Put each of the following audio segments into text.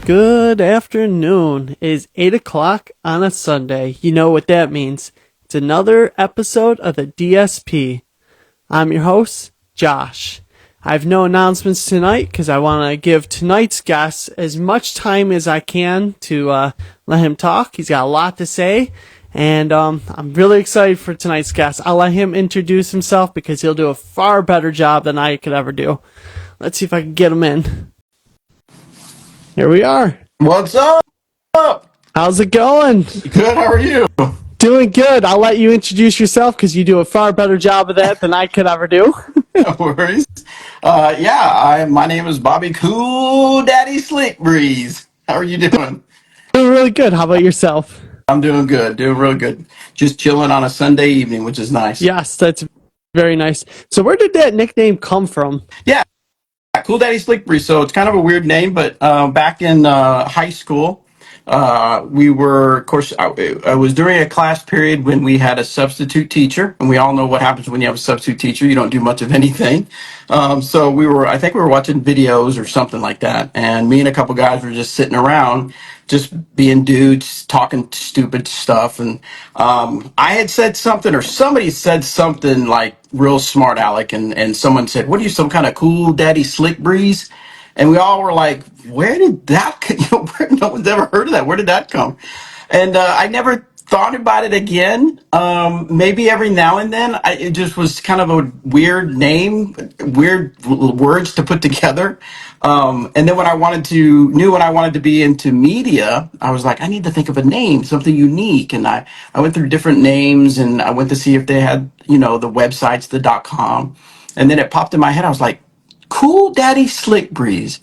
Good afternoon. It is 8 o'clock on a Sunday. You know what that means. It's another episode of the DSP. I'm your host, Josh. I have no announcements tonight because I want to give tonight's guest as much time as I can to let him talk. He's got a lot to say, and I'm really excited for tonight's guest. I'll let him introduce himself because he'll do a far better job than I could ever do. Let's see if I can get him in. Here we are. What's up? How's it going? Good, how are you? Doing good. I'll let you introduce yourself because you do a far better job of that than I could ever do. No worries. My name is Bobby Cool Daddy Slick Breeze. How are you doing? Doing really good. How about yourself? I'm doing good, doing real good. Just chilling on a Sunday evening, which is nice. Yes, that's very nice. So where did that nickname come from? Yeah, Cool Daddy Slick Breeze. So it's kind of a weird name, but back in high school, we were, of course, I was during a class period when we had a substitute teacher, and we all know what happens when you have a substitute teacher. You don't do much of anything. So I think we were watching videos or something like that, and me and a couple guys were just sitting around, just being dudes, talking stupid stuff. And I had said something, or somebody said something like real smart aleck, and someone said, "What are you, some kind of cool daddy slick breeze?" And we all were like, where did that, no one's ever heard of that. Where did that come? And I never thought about it again. Maybe every now and then. It just was kind of a weird name, weird words to put together. And then when when I wanted to be into media, I was like, I need to think of a name, something unique. And I went through different names, and I went to see if they had, the websites, the .com. And then it popped in my head. I was like, Cool Daddy Slick Breeze.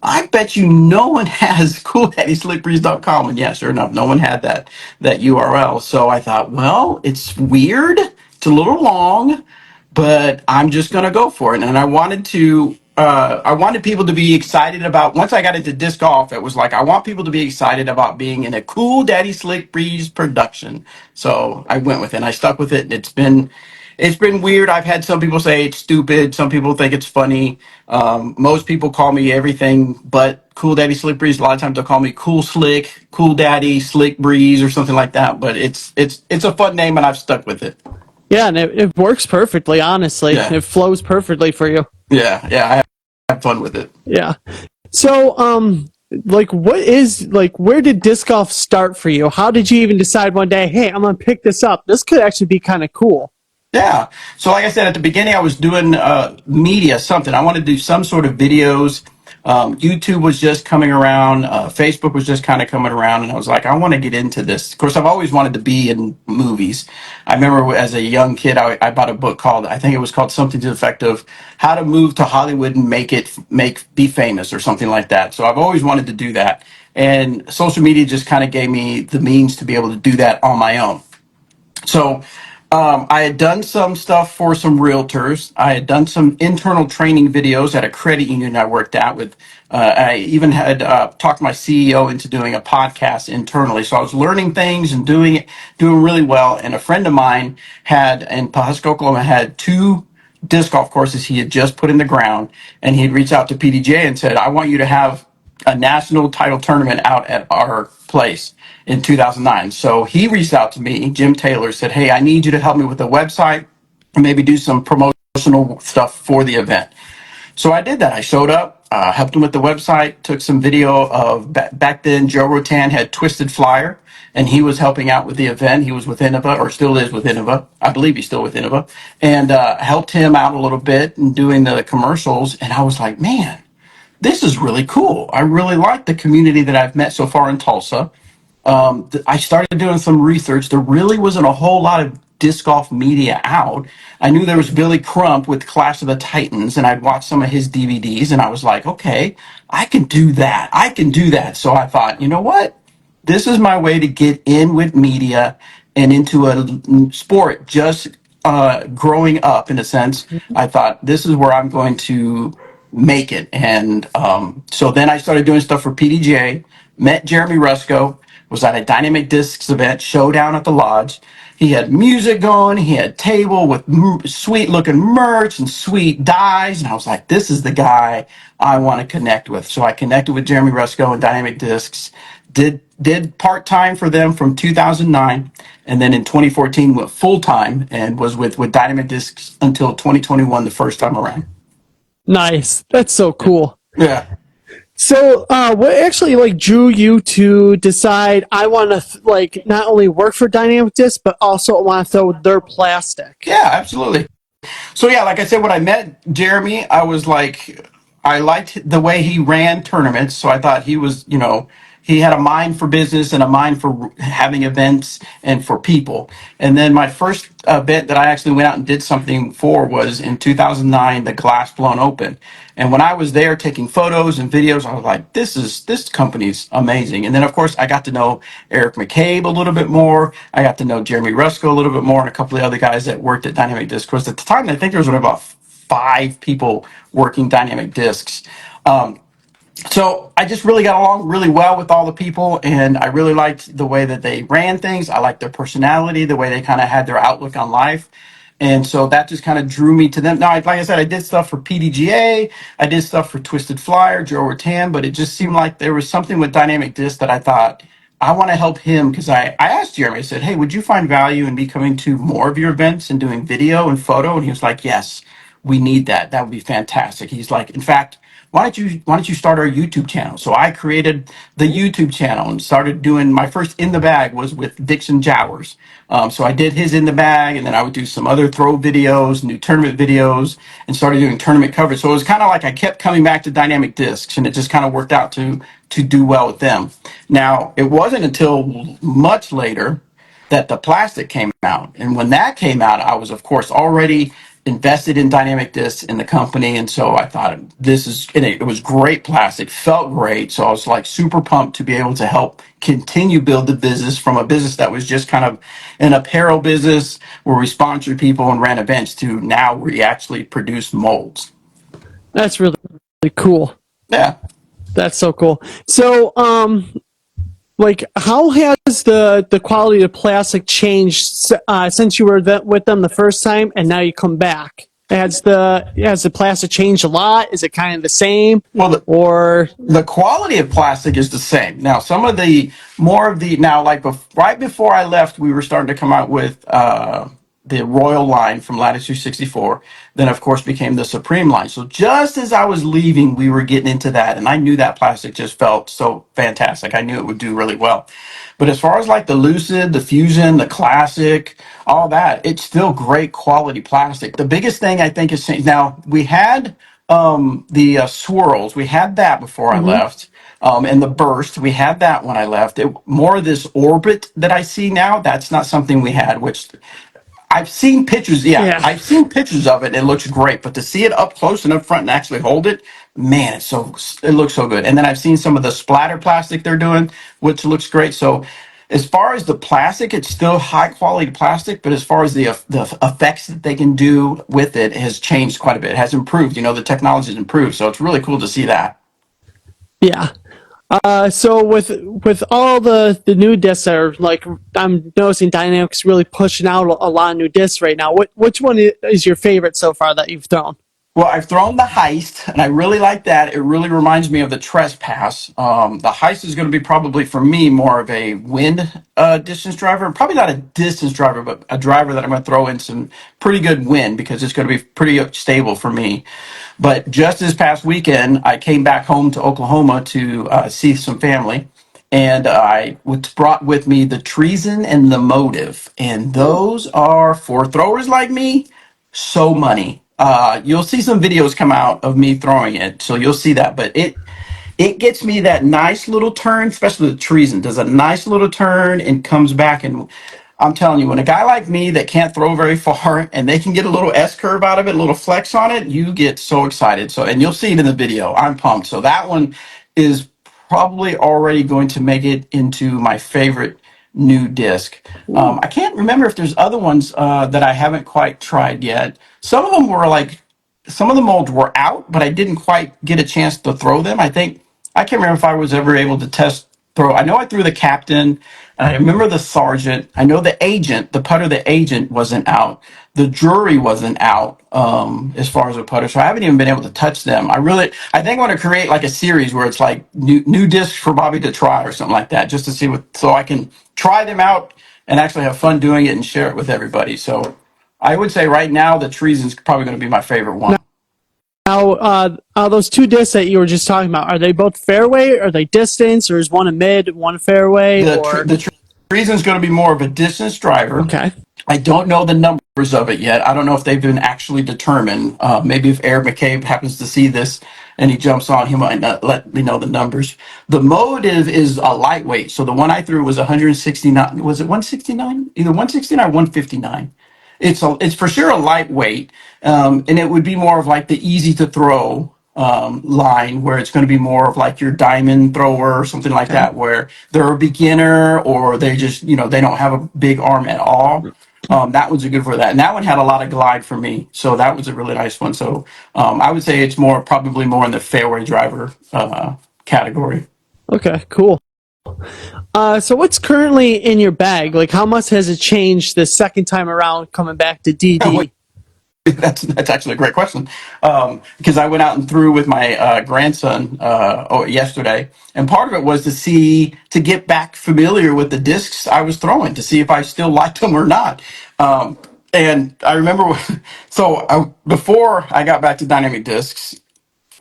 I bet you no one has CoolDaddySlickBreeze.com. And yeah, sure enough, no one had that URL. So I thought, well, it's weird. It's a little long, but I'm just gonna go for it. And I wanted people to be excited about. Once I got into disc golf, it was like I want people to be excited about being in a Cool Daddy Slick Breeze production. So I went with it. And I stuck with it, and it's been weird. I've had some people say it's stupid. Some people think it's funny. Most people call me everything but Cool Daddy Slick Breeze. A lot of times they'll call me Cool Slick, Cool Daddy Slick Breeze, or something like that. But it's a fun name, and I've stuck with it. Yeah, and it works perfectly, honestly. Yeah, It flows perfectly for you. yeah. I have fun with it. Yeah. So, where did disc golf start for you? How did you even decide one day, hey, I'm going to pick this up? This could actually be kind of cool. Yeah. So like I said, at the beginning, I was doing media, something. I wanted to do some sort of videos. YouTube was just coming around. Facebook was just kind of coming around. And I was like, I want to get into this. Of course, I've always wanted to be in movies. I remember as a young kid, I bought a book I think it was called something to the effect of How to Move to Hollywood and Be Famous, or something like that. So I've always wanted to do that. And social media just kind of gave me the means to be able to do that on my own. So I had done some stuff for some realtors. I had done some internal training videos at a credit union I worked at with. I even had talked my CEO into doing a podcast internally. So I was learning things and doing really well. And a friend of mine had in Pawhuska, Oklahoma, had two disc golf courses he had just put in the ground. And he'd reached out to PDJ and said, I want you to have a national title tournament out at our place in 2009. So he reached out to me, Jim Taylor, said, hey, I need you to help me with the website and maybe do some promotional stuff for the event. So I did that. I showed up, helped him with the website, took some video of back then Joe Rotan had Twisted Flyer, and he was helping out with the event. He was with Innova, or still is with Innova. I believe he's still with Innova, and helped him out a little bit in doing the commercials. And I was like, man, this is really cool. I really like the community that I've met so far in Tulsa. I started doing some research. There really wasn't a whole lot of disc golf media out. I knew there was Billy Crump with Clash of the Titans, and I'd watched some of his DVDs, and I was like, okay, I can do that. I can do that. So I thought, you know what? This is my way to get in with media and into a sport just growing up, in a sense. I thought, this is where I'm going to make it. And so then I started doing stuff for PDJ, met Jeremy Rusko, was at a Dynamic Discs event showdown at the lodge. He had music going. He had table with sweet looking merch and sweet dies. And I was like, this is the guy I want to connect with. So I connected with Jeremy Rusko and Dynamic Discs, did part-time for them from 2009. And then in 2014 went full-time and was with Dynamic Discs until 2021, the first time around. Nice. That's so cool. Yeah. So, what actually like drew you to decide I want to like not only work for Dynamic Disc but also want to throw their plastic? Yeah, absolutely. So yeah, like I said, when I met Jeremy, I was like, I liked the way he ran tournaments. So I thought he was, he had a mind for business and a mind for having events and for people. And then my first event that I actually went out and did something for was in 2009, the Glass Blown Open. And when I was there taking photos and videos, I was like, this company's amazing. And then of course I got to know Eric McCabe a little bit more. I got to know Jeremy Rusko a little bit more and a couple of other guys that worked at Dynamic Disc. Because at the time, I think there was only about 5 people working Dynamic Discs. So I just really got along really well with all the people, and I really liked the way that they ran things. I liked their personality, the way they kind of had their outlook on life. And so that just kind of drew me to them. Now, like I said, I did stuff for PDGA, I did stuff for Twisted Flyer, Joe Rattan, but it just seemed like there was something with Dynamic Disc that I thought, I want to help him because I asked Jeremy, I said, hey, would you find value in me coming to more of your events and doing video and photo? And he was like, yes, we need that. That would be fantastic. He's like, in fact, why don't you start our YouTube channel? So I created the YouTube channel and started doing my first in the bag was with Dixon Jowers. So I did his in the bag, and then I would do some other throw videos, new tournament videos, and started doing tournament coverage. So it was kind of like I kept coming back to Dynamic Discs, and it just kind of worked out to do well with them. Now it wasn't until much later that the plastic came out. And when that came out, I was, of course, already invested in Dynamic Discs in the company. And so I thought and it was great plastic, felt great. So I was like super pumped to be able to help continue build the business from a business that was just kind of an apparel business where we sponsored people and ran events to now we actually produce molds. That's really, really cool. Yeah. That's so cool. So, like, how has the quality of plastic changed since you were with them the first time, and now you come back? Has the plastic changed a lot? Is it kind of the same? Well, Or the quality of plastic is the same. Now, some of the more of the now, like right before I left, we were starting to come out with the Royal line from Latitude 64. Then, of course, became the Supreme line. So just as I was leaving, we were getting into that, and I knew that plastic just felt so fantastic. I knew it would do really well. But as far as like the Lucid, the Fusion, the Classic, all that, it's still great quality plastic. The biggest thing I think is now we had the swirls. We had that before I left. And the burst, we had that when I left. More of this orbit that I see now, that's not something we had, which I've seen pictures. Yeah, yeah, I've seen pictures of it. And it looks great, but to see it up close and up front and actually hold it, man, it looks so good. And then I've seen some of the splatter plastic they're doing, which looks great. So as far as the plastic, it's still high quality plastic, but as far as the effects that they can do with it has changed quite a bit. It has improved. The technology has improved. So it's really cool to see that. yeah. So with all the new discs that are like, I'm noticing Dynamics really pushing out a lot of new discs right now. Which one is your favorite so far that you've thrown? Well, I've thrown the Heist, and I really like that. It really reminds me of the Trespass. The Heist is going to be probably for me more of a wind distance driver. Probably not a distance driver, but a driver that I'm going to throw in some pretty good wind because it's going to be pretty stable for me. But just this past weekend, I came back home to Oklahoma to see some family. And I brought with me the Treason and the Motive. And those are for throwers like me so money. You'll see some videos come out of me throwing it, so you'll see that. But it gets me that nice little turn, especially the Treason does a nice little turn and comes back. And I'm telling you, when a guy like me that can't throw very far and they can get a little S curve out of it, a little flex on it, you get so excited. So, and you'll see it in the video. I'm pumped. So that one is probably already going to make it into my favorite new disc. I can't remember if there's other ones that I haven't quite tried yet. Some of the molds were out, but I didn't quite get a chance to throw them. I can't remember if I was ever able to test throw. I know I threw the captain. And I remember the sergeant. I know the agent, the putter, the agent wasn't out. The jury wasn't out as far as a putter. So I haven't even been able to touch them. I think I want to create like a series where it's like new discs for Bobby to try or something like that, just to see so I can try them out and actually have fun doing it and share it with everybody. So I would say right now the Treason's probably going to be my favorite one. Now, those two discs that you were just talking about, are they both fairway? Are they distance, or is one a mid, one a fairway? The Treason's going to be more of a distance driver. Okay. I don't know the numbers of it yet. I don't know if they've been actually determined. Maybe if Eric McCabe happens to see this and he jumps on, he might not let me know the numbers. The motive is a lightweight. So the one I threw was 169. Was it 169? Either 169 or 159. It's for sure a lightweight, and it would be more of like the easy to throw line, where it's going to be more of like your diamond thrower or something like that, where they're a beginner or they just they don't have a big arm at all. That one's a good for that, and that one had a lot of glide for me, so that was a really nice one. So I would say it's probably more in the fairway driver category. Okay, cool. So what's currently in your bag? Like, how much has it changed the second time around coming back to DD? That's actually a great question, because I went out and threw with my grandson yesterday, and part of it was to get back familiar with the discs I was throwing, to see if I still liked them or not. And I remember, before I got back to dynamic discs,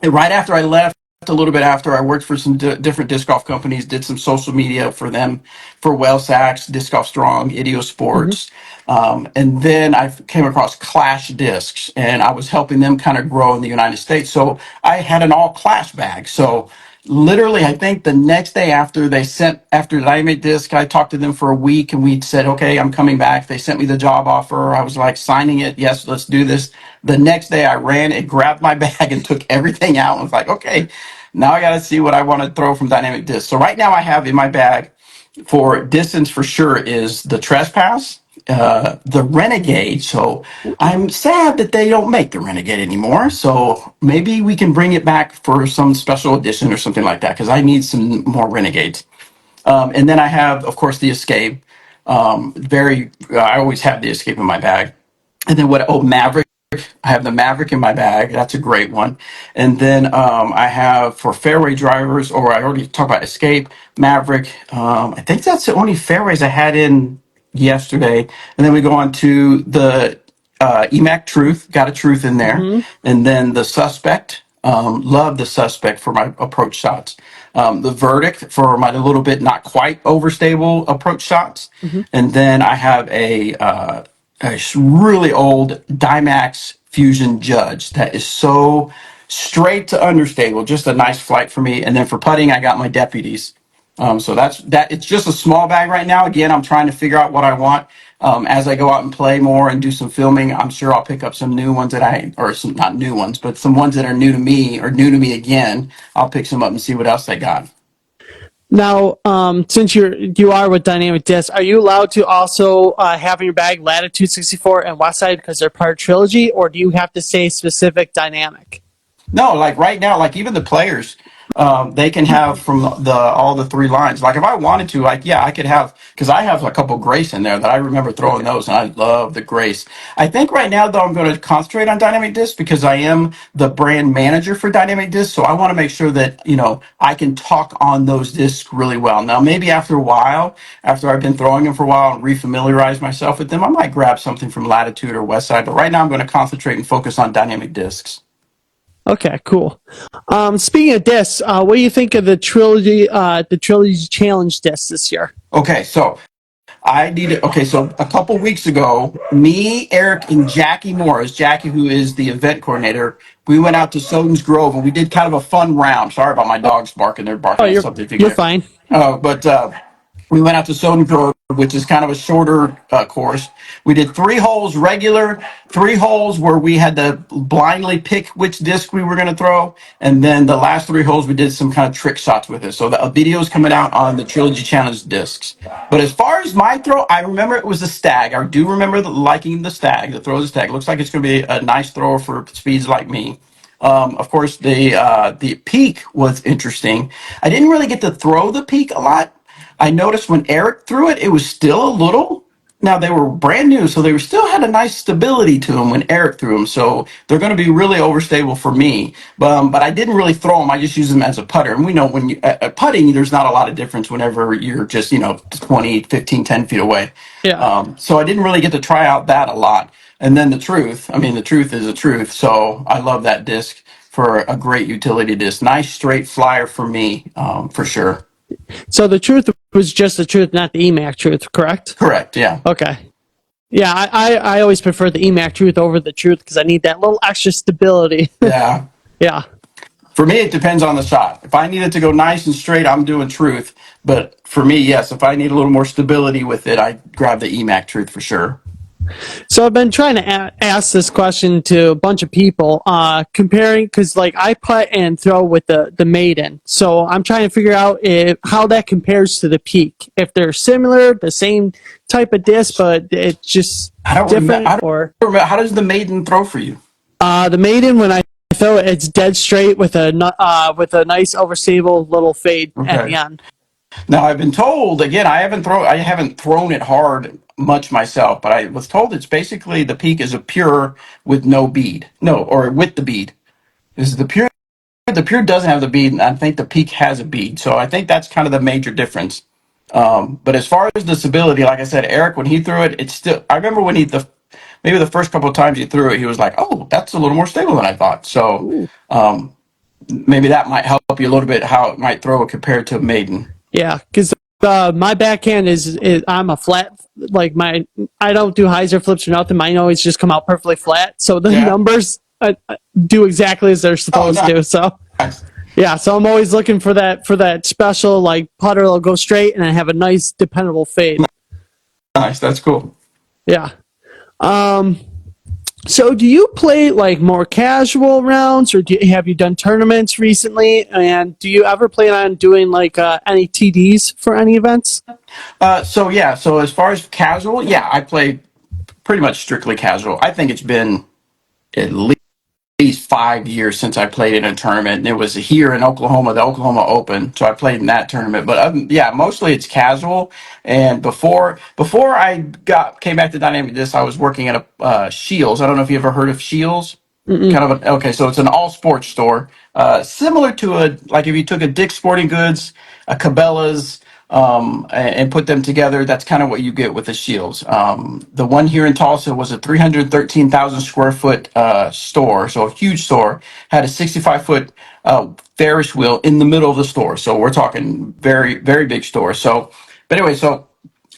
right after I left, a little bit after, I worked for some different disc golf companies, did some social media for them, for Wellsax, Disc Golf Strong, Ideo Sports. And then I came across Clash Discs, and I was helping them kind of grow in the United States. So I had an all Clash bag. So literally, I think the next day after Dynamic Disc, I talked to them for a week, and we said, okay, I'm coming back. They sent me the job offer. I was like signing it. Yes, let's do this. The next day I ran and grabbed my bag and took everything out and was like, okay, now I got to see what I want to throw from Dynamic Disc. So right now I have in my bag for distance for sure is the Trespass, the Renegade. So I'm sad that they don't make the Renegade anymore. So maybe we can bring it back for some special edition or something like that, because I need some more Renegades. And then I have, of course, the Escape. I always have the Escape in my bag. And then Maverick. I have the Maverick in my bag. That's a great one. And then I have for fairway drivers, or I already talked about Escape, Maverick. I think that's the only fairways I had in yesterday. And then we go on to the EMAC Truth. Got a Truth in there. And then the Suspect. Love the Suspect for my approach shots. The Verdict for my little bit not quite overstable approach shots. And then I have a really old Dymax Fusion Judge that is so straight to understable, just a nice flight for me. And then for putting, I got my deputies. So that's that. It's just a small bag right now. Again, I'm trying to figure out what I want. As I go out and play more and do some filming, I'm sure I'll pick up some new ones or some not new ones, but some ones that are new to me or new to me again. I'll pick some up and see what else they got. Now, since you are with Dynamic Disc, are you allowed to also have in your bag Latitude 64 and Westside because they're part of Trilogy, or do you have to say specific Dynamic? No, like right now, like even the players, they can have from all the three lines. Like if I wanted to, like yeah, I could have, because I have a couple Grace in there that I remember throwing those, and I love the Grace. I think right now though I'm going to concentrate on Dynamic Disc because I am the brand manager for Dynamic Disc, so I want to make sure that I can talk on those discs really well. Now maybe after a while, after I've been throwing them for a while and refamiliarize myself with them, I might grab something from Latitude or Westside. But right now I'm going to concentrate and focus on Dynamic Discs. Okay, cool. Speaking of discs, what do you think of the Trilogy Challenge disc this year? Okay, so so a couple weeks ago, me, Eric, and Jackie Morris, Jackie, who is the event coordinator, we went out to Soden's Grove and we did kind of a fun round. Sorry about my dogs barking. They're barking at something. You're fine. But we went out to Soden Grove, which is kind of a shorter course. We did 3 holes regular, 3 holes where we had to blindly pick which disc we were going to throw, and then the last 3 holes we did some kind of trick shots with it. So the video is coming out on the Trilogy Challenge discs. But as far as my throw, I remember it was a Stag. I do remember liking the Stag, the throw of the Stag. Looks like it's going to be a nice thrower for speeds like me. Of course, the peak was interesting. I didn't really get to throw the peak a lot. I noticed when Eric threw it, it was still a little. Now they were brand new, so they were still had a nice stability to them when Eric threw them. So they're going to be really overstable for me. But I didn't really throw them. I just use them as a putter. And we know when you at putting, there's not a lot of difference whenever you're just 20, 15, 10 feet away. Yeah. So I didn't really get to try out that a lot. And then the truth. I mean, the truth is the truth. So I love that disc for a great utility disc. Nice straight flyer for me, for sure. So the truth was just the truth, not the EMAC truth, correct? Correct. Yeah. Okay. Yeah, I always prefer the EMAC truth over the truth because I need that little extra stability. Yeah. Yeah. For me, it depends on the shot. If I need it to go nice and straight, I'm doing truth. But for me, yes, if I need a little more stability with it, I grab the EMAC truth for sure. So I've been trying to ask this question to a bunch of people, comparing because like I putt and throw with the maiden. So I'm trying to figure out how that compares to the peak. If they're similar, the same type of disc, but it's just different. I don't remember. How does the maiden throw for you? The maiden, when I throw it, it's dead straight with a nice overstable little fade at the Okay. end. Now I've been told again. I haven't thrown it hard much myself, but I was told it's basically the peak is a pure with no bead. No, or with the bead. Is the pure. The pure doesn't have the bead, and I think the peak has a bead. So I think that's kind of the major difference. But as far as the stability, like I said, Eric, when he threw it, it's still. I remember when maybe the first couple of times he threw it, he was like, "Oh, that's a little more stable than I thought." So Ooh. maybe that might help you a little bit how it might throw compared to a maiden. Yeah, because my backhand is I'm a flat, like I don't do hyzer flips or nothing. Mine always just come out perfectly flat. So the Yeah. numbers do exactly as they're Oh, supposed to. So nice. yeah, so I'm always looking for that special like putter will go straight and I have a nice dependable fade. Nice. That's cool. Yeah. Um. So do you play like more casual rounds, or have you done tournaments recently? And do you ever plan on doing like any TDs for any events? So yeah. So as far as casual, yeah, I play pretty much strictly casual. I think it's been at least 5 years since I played in a tournament, and it was here in Oklahoma, the Oklahoma Open. So I played in that tournament. But yeah, mostly it's casual. And before I came back to Dynamic Disc, I was working at a Shields. I don't know if you ever heard of Shields. Mm-mm. Kind of okay. So it's an all sports store, similar to like if you took a Dick's Sporting Goods, a Cabela's, and put them together. That's kind of what you get with the Shields. The one here in Tulsa was a 313,000 square foot store, so a huge store. Had a 65-foot Ferris wheel in the middle of the store. So we're talking very very big store. So, but anyway, so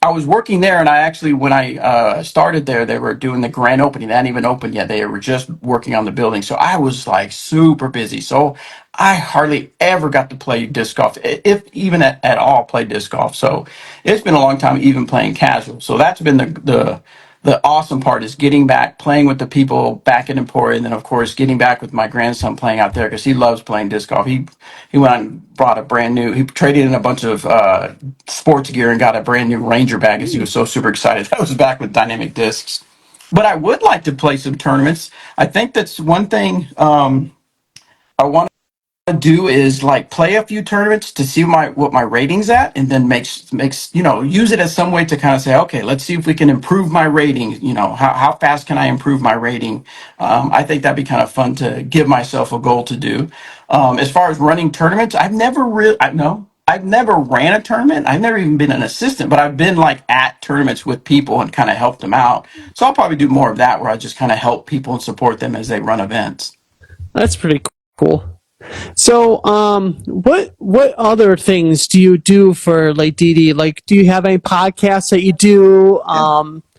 I was working there, and I actually, when I started there, they were doing the grand opening. They hadn't even opened yet. They were just working on the building. So I was like super busy. So I hardly ever got to play disc golf, if even at all play disc golf. So it's been a long time even playing casual. So that's been the awesome part is getting back, playing with the people back in Emporia, and then of course getting back with my grandson playing out there because he loves playing disc golf. He went out and brought a brand new. He traded in a bunch of sports gear and got a brand new Ranger bag because he was so super excited. That was back with Dynamic Discs. But I would like to play some tournaments. I think that's one thing I want do is like play a few tournaments to see what my rating's at, and then makes use it as some way to kind of say, okay, let's see if we can improve my rating. How fast can I improve my rating? I think that'd be kind of fun to give myself a goal to do. As far as running tournaments, I've never ran a tournament. I've never even been an assistant, but I've been like at tournaments with people and kind of helped them out. So I'll probably do more of that, where I just kind of help people and support them as they run events. That's pretty cool. So, what other things do you do for like DD? Like, do you have any podcasts that you do?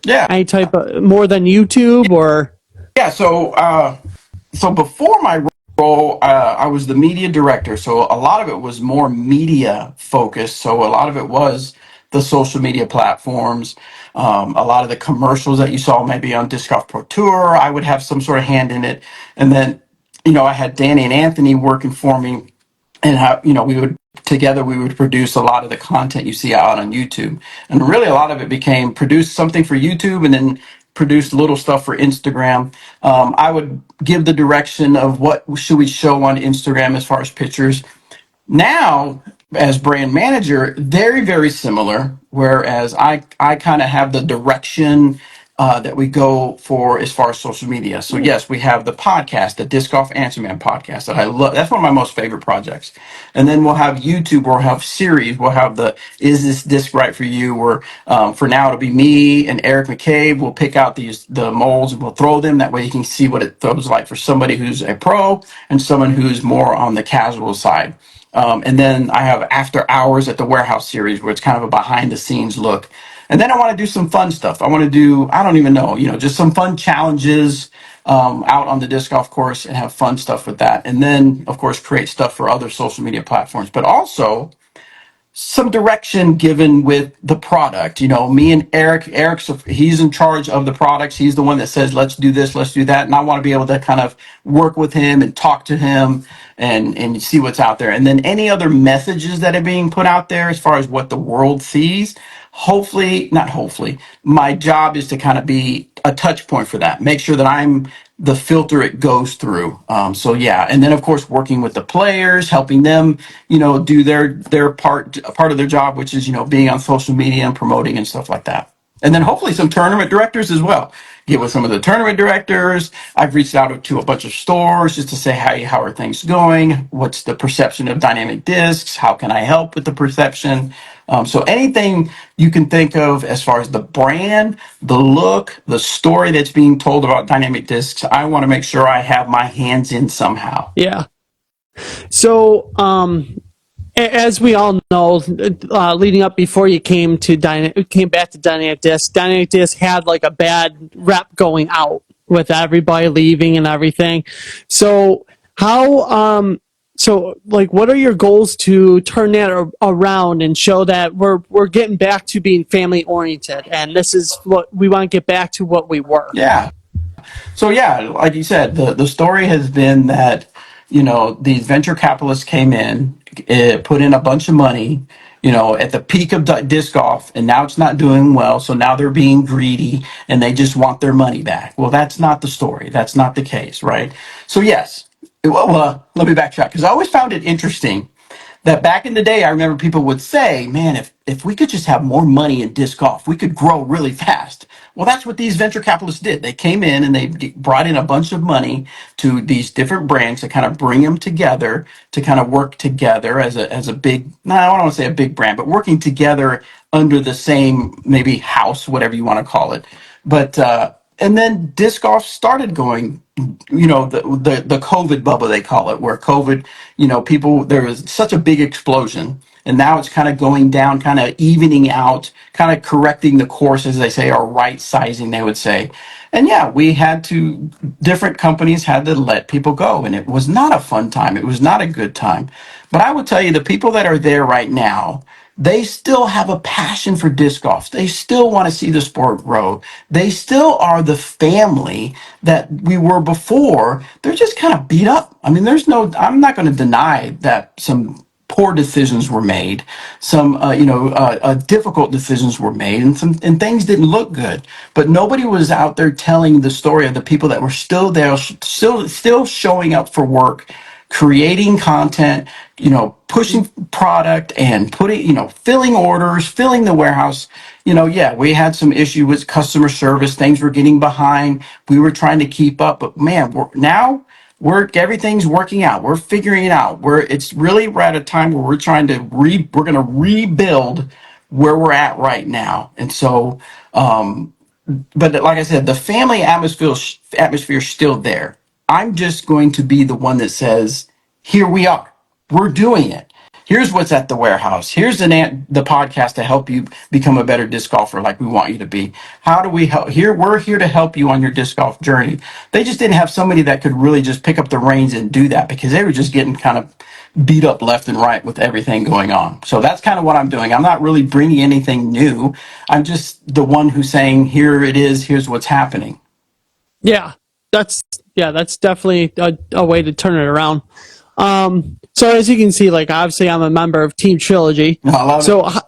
Yeah. Any type of more than YouTube or? Yeah, so before my role, I was the media director. So a lot of it was more media focused. So a lot of it was the social media platforms, a lot of the commercials that you saw maybe on Disc Golf Pro Tour. I would have some sort of hand in it, and then I had Danny and Anthony working for me, and how we would produce a lot of the content you see out on YouTube, and really a lot of it became produce something for YouTube and then produced little stuff for Instagram. I would give the direction of what should we show on Instagram as far as pictures. Now, as brand manager, very, very similar, whereas I kind of have the direction that we go for as far as social media. So yes, we have the podcast, the Disc Golf Answer Man podcast that I love. That's one of my most favorite projects. And then we'll have YouTube, we'll have series, we'll have the Is This Disc Right For You? Where for now it'll be me and Eric McCabe. We'll pick out the molds and we'll throw them. That way you can see what it throws like for somebody who's a pro and someone who's more on the casual side. And then I have After Hours at the Warehouse series, where it's kind of a behind the scenes look. And then I want to do some fun stuff. I want to do, I don't even know, just some fun challenges out on the disc golf course and have fun stuff with that. And then, of course, create stuff for other social media platforms. But also, some direction given with the product. Me and Eric's he's in charge of the products. He's the one that says, let's do this, let's do that. And I want to be able to kind of work with him and talk to him and see what's out there. And then any other messages that are being put out there as far as what the world sees, not hopefully, my job is to kind of be a touch point for that. Make sure that I'm the filter it goes through. So yeah, and then of course working with the players, helping them, do their part of their job, which is being on social media and promoting and stuff like that. And then hopefully some tournament directors as well. Get with some of the tournament directors. I've reached out to a bunch of stores just to say, hey, how are things going? What's the perception of dynamic discs? How can I help with the perception? So anything you can think of as far as the brand, the look, the story that's being told about dynamic discs, I want to make sure I have my hands in somehow. Yeah. So, as we all know, leading up before you came back to Dynamic Disc had like a bad rep going out with everybody leaving and everything. So what are your goals to turn that around and show that we're getting back to being family oriented, and this is what we want to get back to what we were? Yeah. So yeah, like you said, the story has been that these venture capitalists came in, put in a bunch of money, at the peak of disc golf, and now it's not doing well. So now they're being greedy and they just want their money back. Well, that's not the story. That's not the case, right? So yes, let me backtrack because I always found it interesting that back in the day, I remember people would say, man, if we could just have more money in disc golf, we could grow really fast. Well, that's what these venture capitalists did. They came in and they brought in a bunch of money to these different brands to kind of bring them together, to kind of work together as a big, no, I don't want to say a big brand, but working together under the same maybe house, whatever you want to call it. But and then disc golf started going, the COVID bubble, they call it, where COVID, there was such a big explosion. And now it's kind of going down, kind of evening out, kind of correcting the course, as they say, or right sizing, they would say. And yeah, different companies had to let people go. And it was not a fun time. It was not a good time. But I will tell you, the people that are there right now, they still have a passion for disc golf. They still want to see the sport grow. They still are the family that we were before. They're just kind of beat up. I mean, I'm not going to deny that some poor decisions were made, some difficult decisions were made, and things didn't look good. But nobody was out there telling the story of the people that were still there, still showing up for work, creating content, pushing product and filling orders, filling the warehouse. Yeah, we had some issue with customer service. Things were getting behind. We were trying to keep up, but man, everything's working out. We're figuring it out. We're at a time where we're going to rebuild where we're at right now. And so, but like I said, the family atmosphere is still there. I'm just going to be the one that says, here we are. We're doing it. Here's what's at the warehouse. Here's the podcast to help you become a better disc golfer like we want you to be. How do we help? We're here to help you on your disc golf journey. They just didn't have somebody that could really just pick up the reins and do that because they were just getting kind of beat up left and right with everything going on. So that's kind of what I'm doing. I'm not really bringing anything new. I'm just the one who's saying, here it is. Here's what's happening. Yeah, that's definitely a way to turn it around. So as you can see, like obviously I'm a member of Team Trilogy. I love it.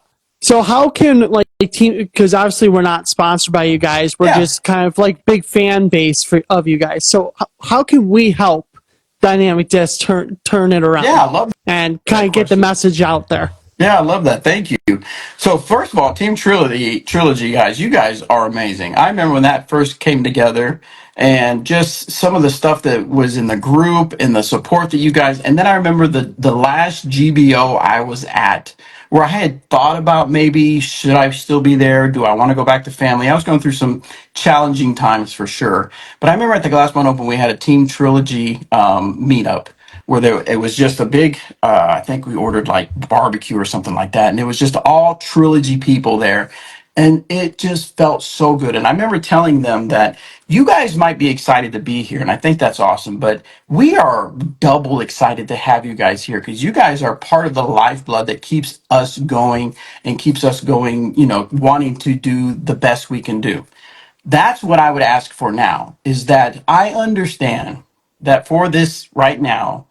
So how can like team? Because obviously we're not sponsored by you guys. We're Yeah. just kind of like big fan base of you guys. So how can we help Dynamic Disc turn it around Yeah, I love and that kind of get the question. message out there? Yeah, I love that. Thank you. So first of all, Team Trilogy guys, you guys are amazing. I remember when that first came together and just some of the stuff that was in the group and the support that you guys, and then I remember the last GBO I was at where I had thought about maybe should I still be there? Do I want to go back to family? I was going through some challenging times for sure. But I remember at the Glass One Open, we had a Team Trilogy meetup where it was just a big I think we ordered like barbecue or something like that, and it was just all Trilogy people there, and it just felt so good. And I remember telling them that you guys might be excited to be here, and I think that's awesome, but we are double excited to have you guys here because you guys are part of the lifeblood that keeps us going and keeps us going, wanting to do the best we can do. That's what I would ask for now, is that I understand that for this right now,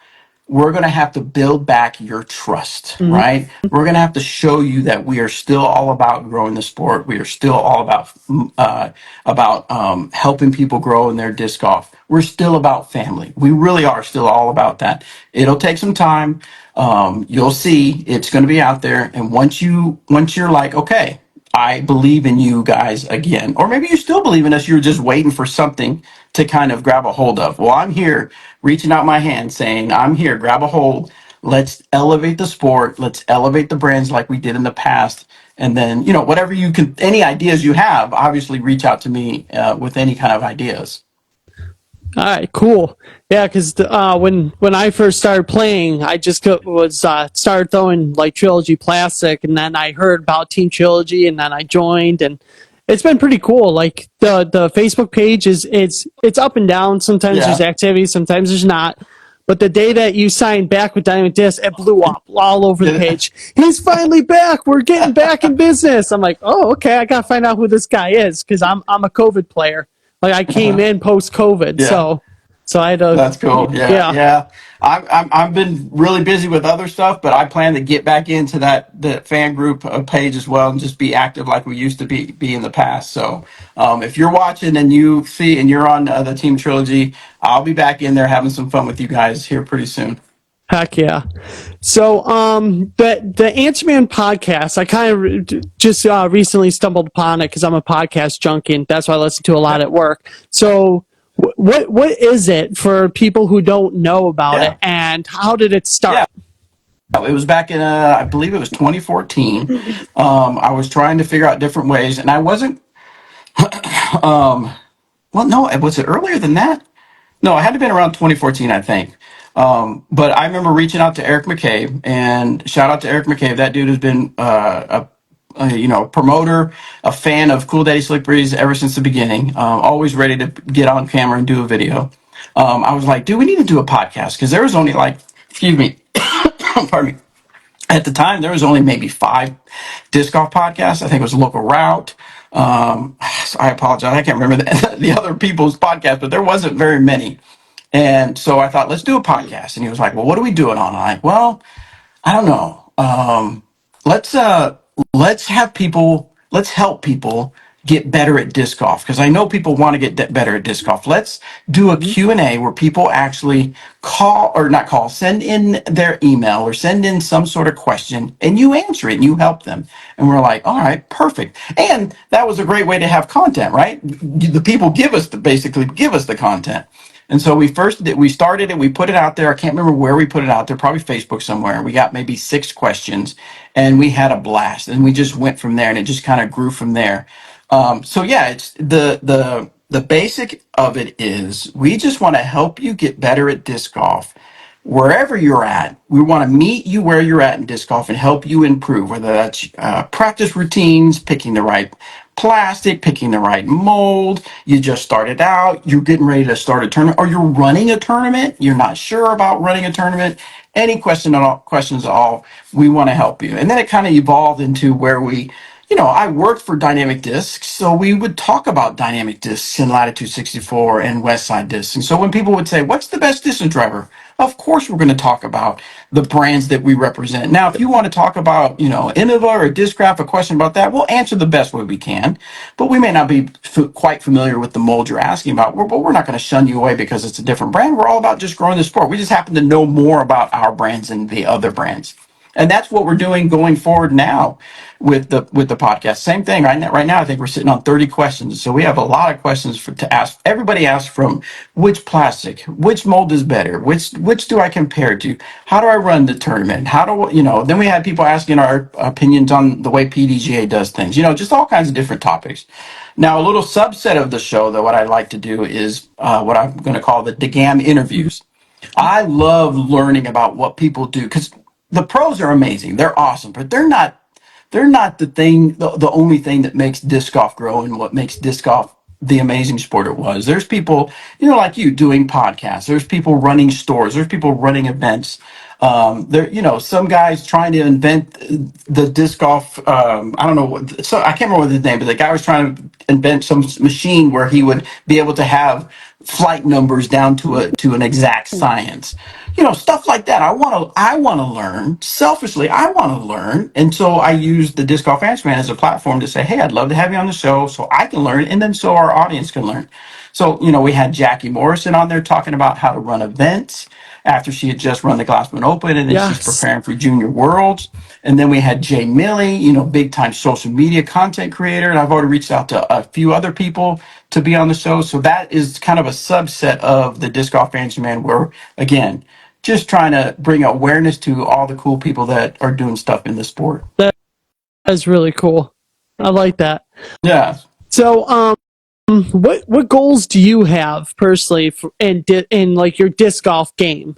we're going to have to build back your trust, Mm-hmm. right? We're going to have to show you that we are still all about growing the sport. We are still all about helping people grow in their disc golf. We're still about family. We really are still all about that. It'll take some time. You'll see it's going to be out there. And once you're like, okay, I believe in you guys again. Or maybe you still believe in us. You're just waiting for something to kind of grab a hold of. Well, I'm here reaching out my hand saying, I'm here, grab a hold. Let's elevate the sport. Let's elevate the brands like we did in the past. And then, whatever you can, any ideas you have, obviously reach out to me with any kind of ideas. All right, cool. Yeah, because when I first started playing, I just started throwing like Trilogy Plastic, and then I heard about Team Trilogy, and then I joined, and it's been pretty cool. Like the Facebook page it's up and down. Sometimes there's Yeah. activity, sometimes there's not. But the day that you signed back with Dynamic Disc, it blew up all over the page. He's finally back. We're getting back in business. I'm like, oh, okay. I gotta find out who this guy is because I'm a COVID player. Like I came in post COVID, Yeah. so I had to. That's cool. Yeah, Yeah. yeah. I've been really busy with other stuff, but I plan to get back into the fan group page as well and just be active like we used to be in the past. So if you're watching and you see and you're on the Team Trilogy, I'll be back in there having some fun with you guys here pretty soon. Heck yeah. So, the Answer Man podcast, I kind of just recently stumbled upon it because I'm a podcast junkie, and that's why I listen to a lot at work. So, what is it for people who don't know about Yeah. it, and how did it start? Yeah. It was back in, I believe it was 2014. I was trying to figure out different ways, and I wasn't. Well, no, was it earlier than that? No, it had to have been around 2014, I think. But I remember reaching out to Eric McCabe, and shout out to Eric McCabe. That dude has been promoter, a fan of Cool Daddy Slick Breeze ever since the beginning. Always ready to get on camera and do a video. I was like, dude, we need to do a podcast because there was only like, excuse me, pardon me. At the time, there was only maybe 5 disc golf podcasts. I think it was Local Route. So I apologize. I can't remember the other people's podcasts, but there wasn't very many. And so I thought, let's do a podcast. And he was like, well, what are we doing on? I'm like, well, I don't know. Let's let's have people, let's help people get better at disc golf because I know people want to get better at disc golf. Let's do a Q&A where people actually call or not call, send in their email or send in some sort of question and you answer it and you help them. And we're like, all right, perfect. And that was a great way to have content, right? The people basically give us the content. And so we started it, we put it out there. I can't remember where we put it out there, probably Facebook somewhere. We got maybe 6 questions and we had a blast and we just went from there and it just kind of grew from there. So yeah, it's the basic of it is we just want to help you get better at disc golf wherever you're at. We want to meet you where you're at in disc golf and help you improve, whether that's practice routines, picking the right plastic, picking the right mold. You just started out, you're getting ready to start a tournament, or you're running a tournament, you're not sure about running a tournament. Any questions at all, we want to help you. And then it kind of evolved into where we I worked for Dynamic Discs, so we would talk about Dynamic Discs and Latitude 64 and Westside Discs. And so when people would say, what's the best distance driver? Of course, we're going to talk about the brands that we represent. Now, if you want to talk about, Innova or Discraft, a question about that, we'll answer the best way we can. But we may not be quite familiar with the mold you're asking about, but we're not going to shun you away because it's a different brand. We're all about just growing the sport. We just happen to know more about our brands than the other brands. And that's what we're doing going forward now with the podcast. Same thing right now. I think we're sitting on 30 questions, so we have a lot of questions to ask. Everybody asks from which plastic, which mold is better, which do I compare to, how do I run the tournament, how do Then we had people asking our opinions on the way PDGA does things. Just all kinds of different topics. Now, a little subset of the show, though, what I like to do is what I'm going to call the DeGam interviews. I love learning about what people do because the pros are amazing. They're awesome, but they're not the only thing that makes disc golf grow and what makes disc golf the amazing sport it was. There's people, like you doing podcasts. There's people running stores. There's people running events. Some guys trying to invent the disc golf. I don't know so I can't remember what his name, but the guy was trying to invent some machine where he would be able to have flight numbers down to an exact science. Stuff like that. I want to learn. Selfishly, I want to learn. And so I use the Disc Golf Answer Man as a platform to say, hey, I'd love to have you on the show so I can learn, and then so our audience can learn. So, we had Jackie Morrison on there talking about how to run events after she had just run the Glassman Open, and then she's Yes. preparing for Junior Worlds. And then we had Jay Milley, big time social media content creator. And I've already reached out to a few other people to be on the show. So that is kind of a subset of the Disc Golf Answer Man where, again, just trying to bring awareness to all the cool people that are doing stuff in the sport. That is really cool. I like that. Yeah. So, what goals do you have personally in like your disc golf game?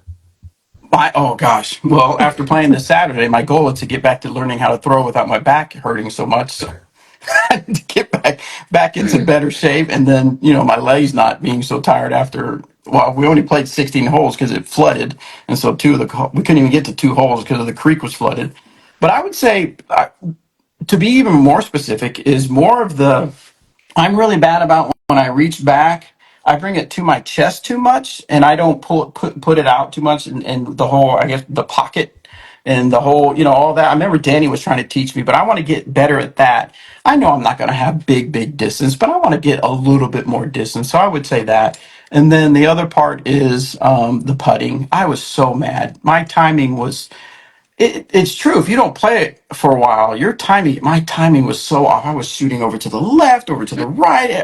Oh gosh. Well, after playing this Saturday, my goal is to get back to learning how to throw without my back hurting so much. So to get back into better shape, and then my legs not being so tired after. Well, we only played 16 holes because it flooded, and so we couldn't even get to 2 holes because the creek was flooded. But I would say, to be even more specific, is more of the. I'm really bad about when I reach back. I bring it to my chest too much, and I don't put it out too much, and the whole, I guess, the pocket and the whole, all that. I remember Danny was trying to teach me, but I want to get better at that. I know I'm not going to have big distance, but I want to get a little bit more distance. So I would say that. And then the other part is the putting. I was so mad. My timing was it's true. If you don't play it for a while, my timing was so off. I was shooting over to the left, over to the right,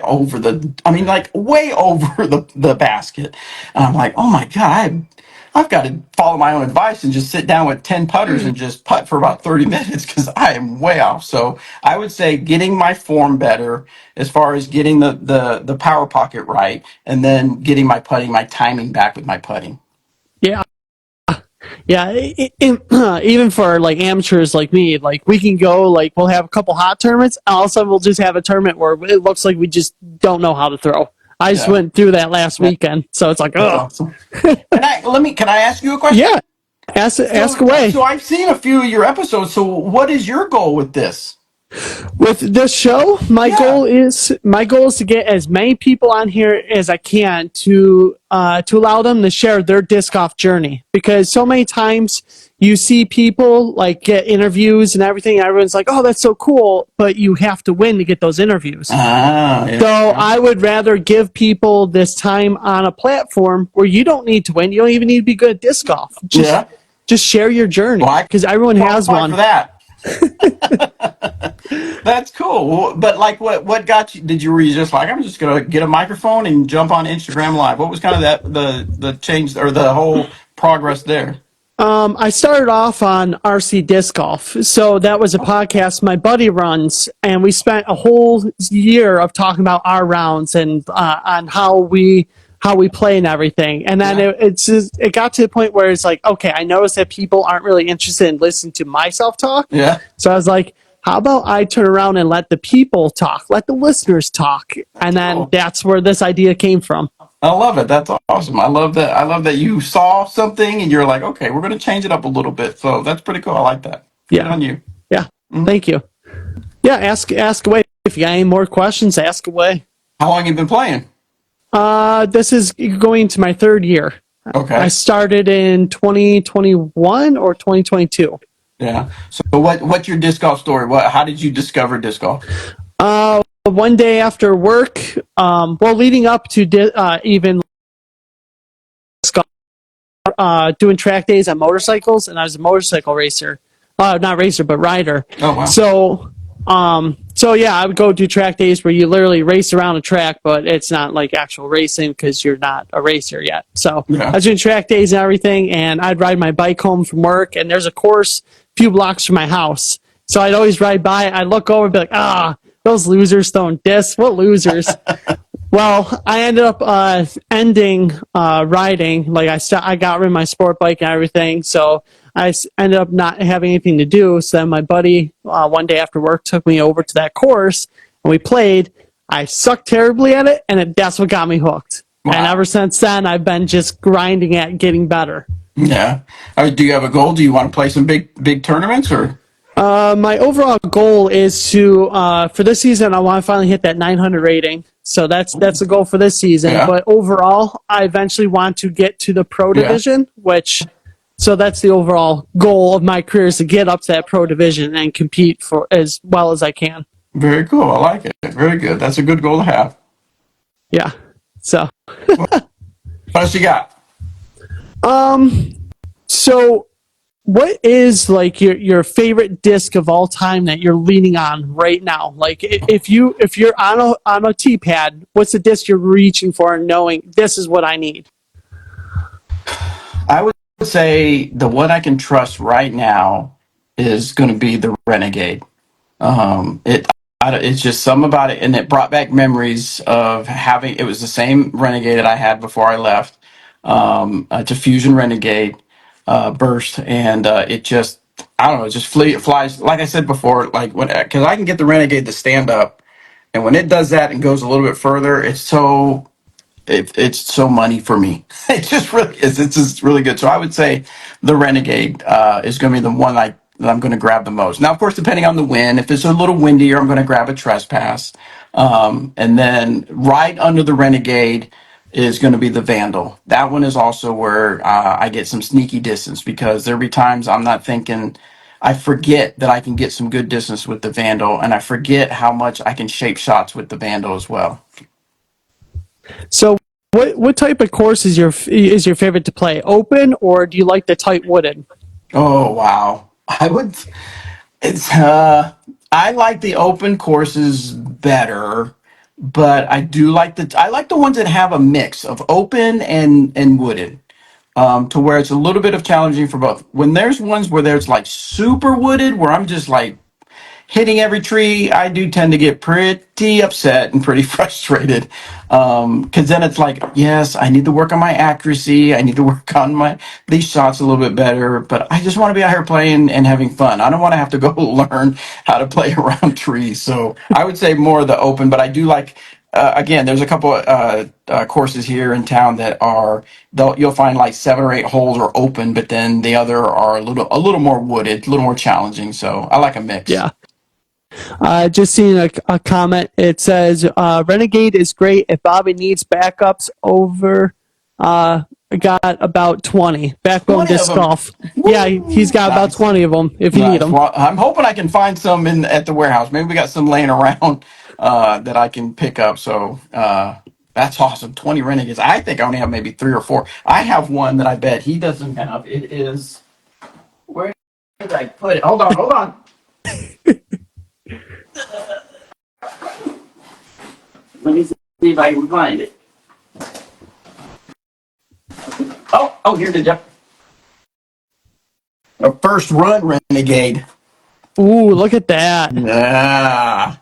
like way over the basket. And I'm like, oh my God, I've got to follow my own advice and just sit down with 10 putters and just putt for about 30 minutes because I am way off. So I would say getting my form better as far as getting the power pocket right, and then getting my timing back with my putting. Yeah. Yeah, even for like amateurs like me, like we can go, like we'll have a couple hot tournaments, and all of a sudden we'll just have a tournament where it looks like we just don't know how to throw. I just went through that last weekend, so it's like, That's oh, awesome. Can I ask you a question? yeah, ask away. So I've seen a few of your episodes. So what is your goal with this? With this show, my Yeah. goal is to get as many people on here as I can to allow them to share their disc golf journey, because so many times you see people like get interviews and everything, and everyone's like, oh, that's so cool, but you have to win to get those interviews. Yeah. So I would rather give people this time on a platform where you don't need to win. You don't even need to be good at disc golf. Just share your journey, because everyone has one. For that. That's cool. But like, what got you? Were you just like, I'm just gonna get a microphone and jump on Instagram Live? What was kind of the change or the whole progress there? I started off on RC Disc Golf. So that was a podcast my buddy runs, and we spent a whole year of talking about our rounds and on how we play and everything. And then it got to the point where it's like, okay, I noticed that people aren't really interested in listening to myself talk. Yeah. So I was like, how about I turn around and let the people talk, let the listeners talk? And then that's where this idea came from. I love it. That's awesome. I love that. I love that you saw something and you're like, okay, we're going to change it up a little bit. So that's pretty cool. I like that. Good on you. Yeah. Thank you. Yeah, ask away. If you got any more questions, ask away. How long you been playing? This is going to my third year. I Okay. started in 2021 or 2022. Yeah. So what's your disc golf story? How did you discover disc golf? One day after work, well, leading up to even doing track days on motorcycles, and I was a motorcycle racer. Not racer, but rider. Oh wow. So yeah, I would go do track days where you literally race around a track, but it's not like actual racing because you're not a racer yet. So I Yeah. was doing track days and everything, and I'd ride my bike home from work, and there's a course a few blocks from my house. So I'd always ride by, I'd look over and be like, those losers throwing discs. What losers? Well, I ended up ending riding. Like I got rid of my sport bike and everything. So ended up not having anything to do. So then my buddy, one day after work, took me over to that course and we played. I sucked terribly at it, and that's what got me hooked. And Wow. ever since then, I've been just grinding at getting better. Yeah. Do you have a goal? Do you want to play some big tournaments or? My overall goal is to for this season. I want to finally hit that 900 rating. So that's the goal for this season. Yeah. But overall, I eventually want to get to the pro Yeah. division, which so that's the overall goal of my career is to get up to that pro division and compete for as well as I can. Very cool. I like it. Very good. That's a good goal to have. Yeah. So What else you got? so what is like your favorite disc of all time that you're leaning on right now? Like if you're on a T pad, what's the disc you're reaching for and knowing this is what I need? I would say the one I can trust right now is going to be the Renegade. It it's just something about it, and it brought back memories of having. It was the same Renegade that I had before I left. It's a Fusion Renegade burst, and it just I don't know, it just flies. Like I said before, like when because I can get the Renegade to stand up, and when it does that and goes a little bit further, it's so money for me. It just really is. It's just really good. So I would say the Renegade is going to be the one that I'm going to grab the most. Now, of course, depending on the wind, if it's a little windier, I'm going to grab a Trespass. And then right under the Renegade is going to be the Vandal. That one is also where I get some sneaky distance because there'll be times I'm not thinking. I forget that I can get some good distance with the Vandal, and I forget how much I can shape shots with the Vandal as well. So what type of course is your favorite to play? Open or do you like the tight wooded? Oh wow. It's I like the open courses better, but I like the ones that have a mix of open and wooded. To where it's a little bit of challenging for both. When there's ones where there's like super wooded where I'm just like hitting every tree, I do tend to get pretty upset and pretty frustrated. Because then it's like, yes, I need to work on my accuracy. I need to work on these shots a little bit better. But I just want to be out here playing and having fun. I don't want to have to go learn how to play around trees. So I would say more of the open. But I do like. Again, there's a couple courses here in town that you'll find like 7 or 8 holes are open, but then the other are a little more wooded, a little more challenging. So I like a mix. Yeah. Just seeing a comment. It says Renegade is great if Bobby needs backups over. Got about 20 backbone 20 of disc them. golf. Yeah, he's Woo! got about Nice. 20 of them if you need Nice. them. Well, I'm hoping I can find some at the warehouse. Maybe we got some laying around that I can pick up. So that's awesome. 20 Renegades. I think I only have maybe 3 or 4. I have one that I bet he doesn't have. It is. Where did I put it? Hold on. Hold on. Let me see if I can find it. Oh, here it is. Yep. A first run Renegade. Ooh, look at that. Yeah.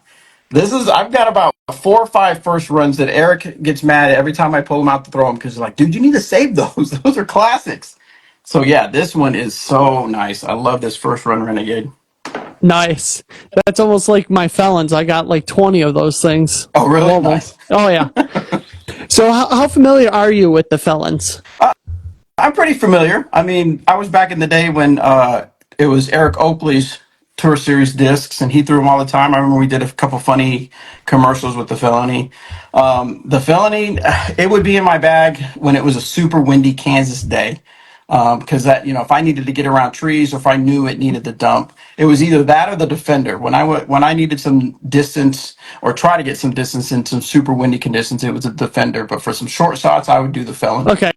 I've got about 4 or 5 first runs that Eric gets mad at every time I pull them out to throw them because he's like, dude, you need to save those. Those are classics. So yeah, this one is so nice. I love this first run Renegade. Nice. That's almost like my felons. I got like 20 of those things. Oh, really? Love them. Nice. Oh, yeah. So, how familiar are you with the felons? I'm pretty familiar. I mean, I was back in the day when it was Eric Oakley's Tour Series discs, and he threw them all the time. I remember we did a couple funny commercials with the Felony. The Felony, it would be in my bag when it was a super windy Kansas day. Because that, if I needed to get around trees or if I knew it needed to dump, it was either that or the Defender. When I needed some distance or try to get some distance in some super windy conditions, it was a Defender. But for some short shots, I would do the Felony. Okay.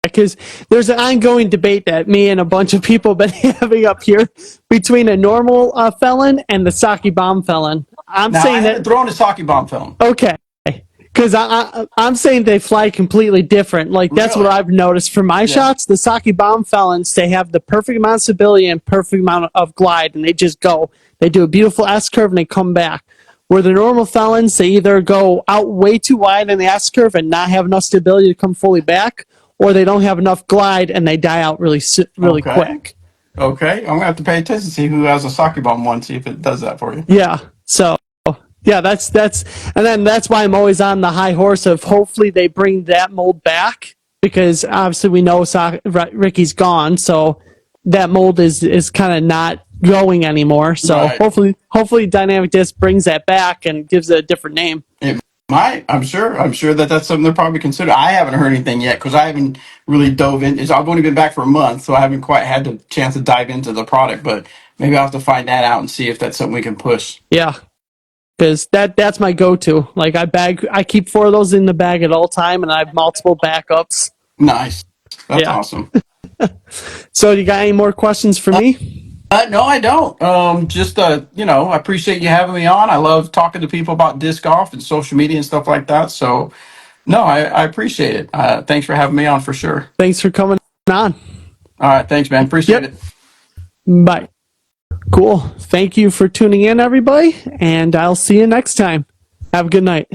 Because there's an ongoing debate that me and a bunch of people have been having up here between a normal Felon and the Saki Bomb Felon. I'm Now, I saying haven't that. thrown a Saki Bomb film. Okay. Because I'm saying they fly completely different. Like, that's what Really? I've noticed for my Yeah. shots. The Saki Bomb Felons, they have the perfect amount of stability and perfect amount of glide, and they just go. They do a beautiful S curve and they come back. Where the normal Felons, they either go out way too wide in the S curve and not have enough stability to come fully back, or they don't have enough glide and they die out really Okay. quick. Okay. I'm going to have to pay attention to see who has a Saki Bomb one, see if it does that for you. Yeah. So yeah, that's and then that's why I'm always on the high horse of hopefully they bring that mold back, because obviously we know Ricky's gone, so that mold is kind of not going anymore. So Right. hopefully Dynamic Disc brings that back and gives it a different name. It might. I'm sure that that's something they're probably considering. I haven't heard anything yet because I haven't really dove in. I've only been back for a month, so I haven't quite had the chance to dive into the product. But maybe I'll have to find that out and see if that's something we can push. Yeah. Because that's my go-to. Like I keep 4 of those in the bag at all time, and I have multiple backups. Nice. That's Yeah. awesome. So, you got any more questions for me? No, I don't. I appreciate you having me on. I love talking to people about disc golf and social media and stuff like that. So, no, I appreciate it. Thanks for having me on for sure. Thanks for coming on. All right. Thanks, man. Appreciate Yep. it. Bye. Cool. Thank you for tuning in, everybody, and I'll see you next time. Have a good night.